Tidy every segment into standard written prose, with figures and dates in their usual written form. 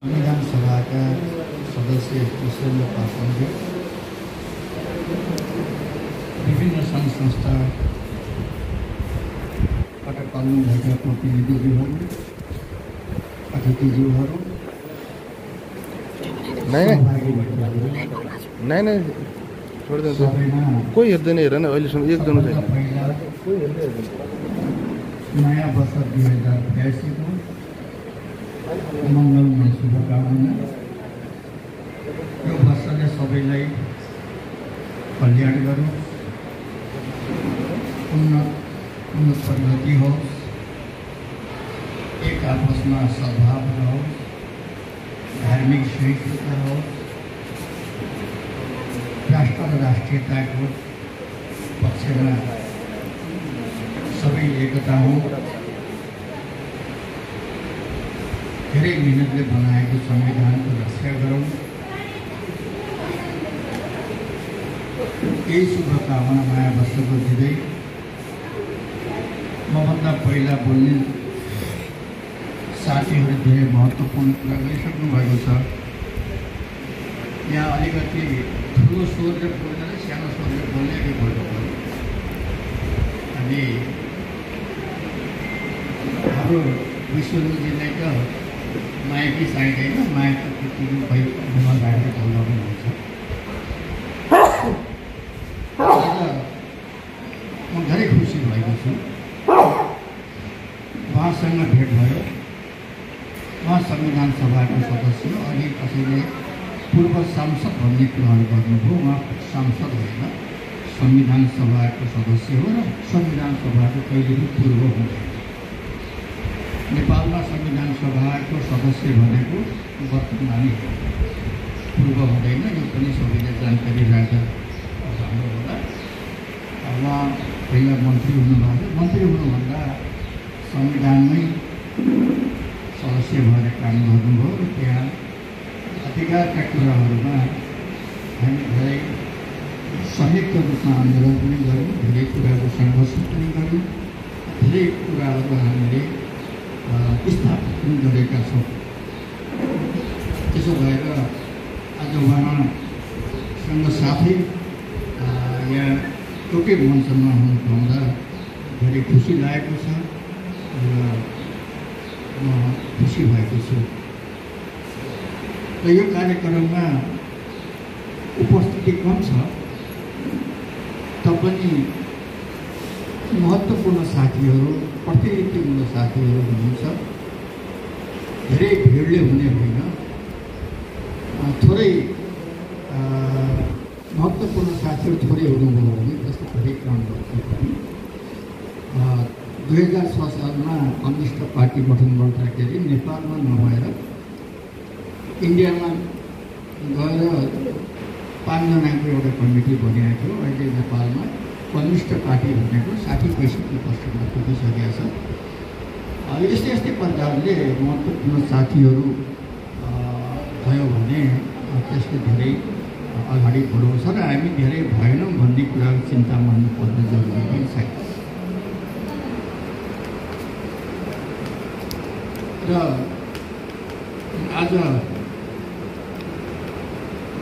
संविधान सभाका सदस्य ईश्वरले पासवानले विभिन्न सङ्घ संस्थाबाट पाल्नुभएका प्रतिनिधिज्यूहरू, अतिथिज्यूहरू, नहीं छोड़ दे। कोई हेर्दैन हेर न, अहिलेसम्म एकजना छैन। नयाँ वर्ष 2082 को मङ्गलमय शुभकामना। यो वर्षले सबैलाई कल्याण गरोस्, उन्नत प्रगति होस्, एक आपसमा सद्भाव रहोस्, धार्मिक सहिष्णुता होस्, राष्ट्र र राष्ट्रियताको पक्षमा सबै एकता हो। धेरै मिहिनेतले बनाएको संविधानको रक्षा गरौँ। यही शुभकामना नयाँ वर्षको दिँदै मभन्दा पहिला बोल्ने साथीहरू धेरै महत्त्वपूर्ण कुरा गरिसक्नु भएको छ। यहाँ अलिकति ठुलो स्वरले बोल्दैन, सानो स्वरले बोल्ने कि बोल्नु अनि हाम्रो विश्वजीलाई त माइकी चाहिँदैन, माइक त्यतिको भइमा गाडेर बोल्न पनि हुन्छ। आज म धेरै खुसी भएको छु, उहाँसँग भेट भयो। उहाँ संविधान सभाको सदस्य, अघि कसैले पूर्व सांसद भन्ने कुराहरू गर्नुभयो। उहाँ सांसद होइन, संविधान सभाको सदस्य हो र संविधान सभाको कहिले पनि पूर्व हुँदैन। नेपालमा संविधान सभाको सदस्य भनेको वर्तमान पूर्व हुँदैन। यो पनि सबैले जानकारी राख्दा राम्रो होला। उहाँ पहिला मन्त्री हुनुभएको, मन्त्री हुनुभन्दा संविधानमै सदस्य भएर काम गर्नुभयो र त्यहाँ अधिकारका कुराहरूमा हामी धेरै संयुक्त रूपमा आन्दोलन पनि गऱ्यौँ, धेरै कुराको सङ्घर्ष पनि गऱ्यौँ, धेरै कुराहरू हामीले स्थापित पनि गरेका छौँ। त्यसो भएर आज उहाँसँग साथै यहाँ एउटै मञ्चमा हुनु पाउँदा धेरै खुसी लागेको छ र म खुसी भएको छु। र यो कार्यक्रममा उपस्थिति कम छ, तपनि महत्त्वपूर्ण साथीहरू, प्रतिनिधित्वमूलक साथीहरू हुनुहुन्छ। धेरै भिडले हुने होइन, थोरै महत्त्वपूर्ण साथीहरू थोरै हुनुभयो भने जस्तो धेरै काम गर्छु। 2006 सालमा कम्युनिस्ट पार्टी गठन गर्दाखेरि नेपालमा नभएर इन्डियामा गएर 5 जनाको एउटा कमिटी बनिएको थियो। अहिले नेपालमा कम्युनिस्ट पार्टी भनेको 60-65% पुगिसकेको छ। यस्तै यस्तै प्रकारले महत्त्वपूर्ण साथीहरू भयो भने त्यसले धेरै अगाडि बढाउँछ र हामी धेरै भएनौँ भन्ने कुराको चिन्ता मान्नुपर्ने जरुरी पनि छैन। र आज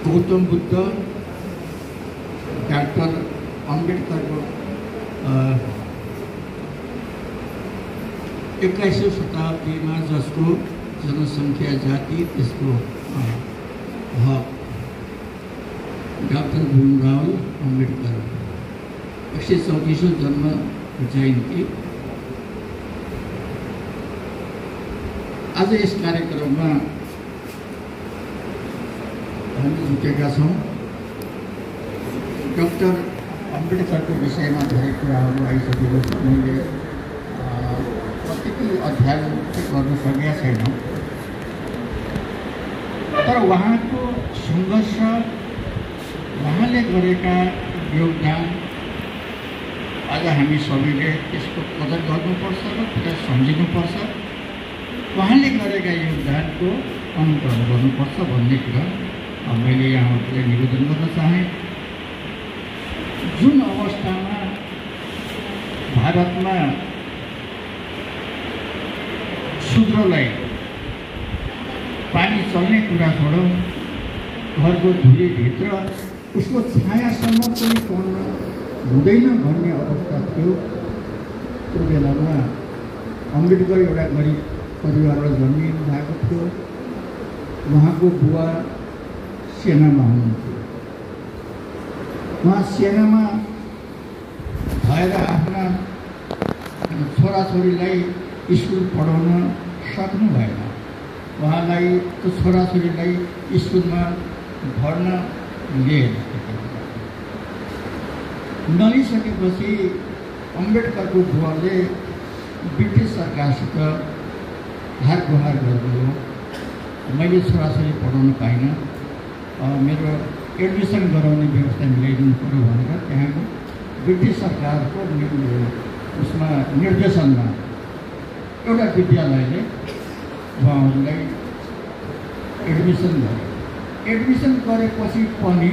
गौतम बुद्ध, डाक्टर अम्बेडकरको 21औं शताब्दीमा जसको जनसङ्ख्या जाति त्यसको हक, डाक्टर भीमराव अम्बेडकर 134औं जन्म जयन्ती आज यस कार्यक्रममा हामी जुटेका छौँ। डाक्टर अम्बेडकरको विषयमा धेरै कुराहरू आइसकेको छ। मैले कतिपय अध्ययन गर्न सकेका छैनौँ, तर उहाँको सङ्घर्ष, उहाँले गरेका योगदान आज हामी सबैले त्यसको कदर गर्नुपर्छ र त्यसलाई सम्झिनुपर्छ। उहाँले गरेका योगदानको अनुकरण गर्नुपर्छ भन्ने कुरा मैले यहाँहरूलाई निवेदन गर्न चाहेँ। जुन अवस्थामा भारतमा शूद्रलाई पानी चल्ने कुरा छोडौँ, घरको धुलीभित्र उसको छायासम्म पनि पढ्न हुँदैन भन्ने अवस्था थियो। त्यो बेलामा अम्बेडकर एउटा गरिब परिवारमा जन्मिनु भएको थियो। उहाँको बुवा सेनामा हुनुहुन्थ्यो। उहाँ सेनामा भएर आफ्ना छोराछोरीलाई स्कुल पढाउन सक्नु भएन। उहाँलाई त्यो छोराछोरीलाई स्कुलमा भर्न लिएन। नलिसकेपछि अम्बेडकरको बुवाले ब्रिटिस सरकारसित हार गुहार गर्नुभयो। मैले छोराछोरी पढाउन पाइनँ, मेरो एडमिसन गराउने व्यवस्था मिलाइदिनु पऱ्यो भनेर त्यहाँको ब्रिटिस सरकारको उसमा निर्देशनमा एउटा विद्यालयले उहाँहरूलाई एडमिसन गरे। एडमिसन गरेपछि पनि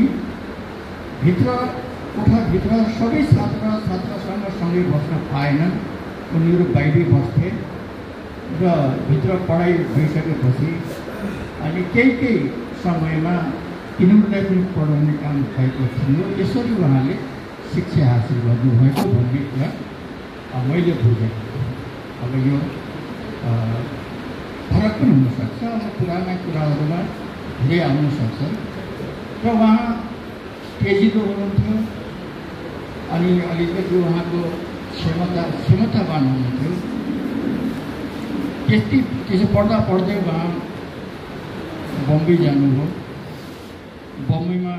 कोठाभित्र सबै छात्र छात्रासँग सँगै बस्न पाएनन्। उनीहरू बाहिरै बस्थे र भित्र पढाइ भइसकेपछि अनि केही समयमा तिनीहरूलाई पनि पढाउने काम भएको थियो। यसरी उहाँले शिक्षा हासिल गर्नुभएको भन्ने कुरा मैले बुझेँ। अब यो फरक पनि हुनसक्छ, अब पुराना कुराहरूमा धेरै आउन सक्छ। र उहाँ तेजिलो हुनुहुन्थ्यो अनि अलिकति उहाँको क्षमतावान हुनुहुन्थ्यो। त्यसो पढ्दै उहाँ बम्बई जानुभयो। बम्बईमा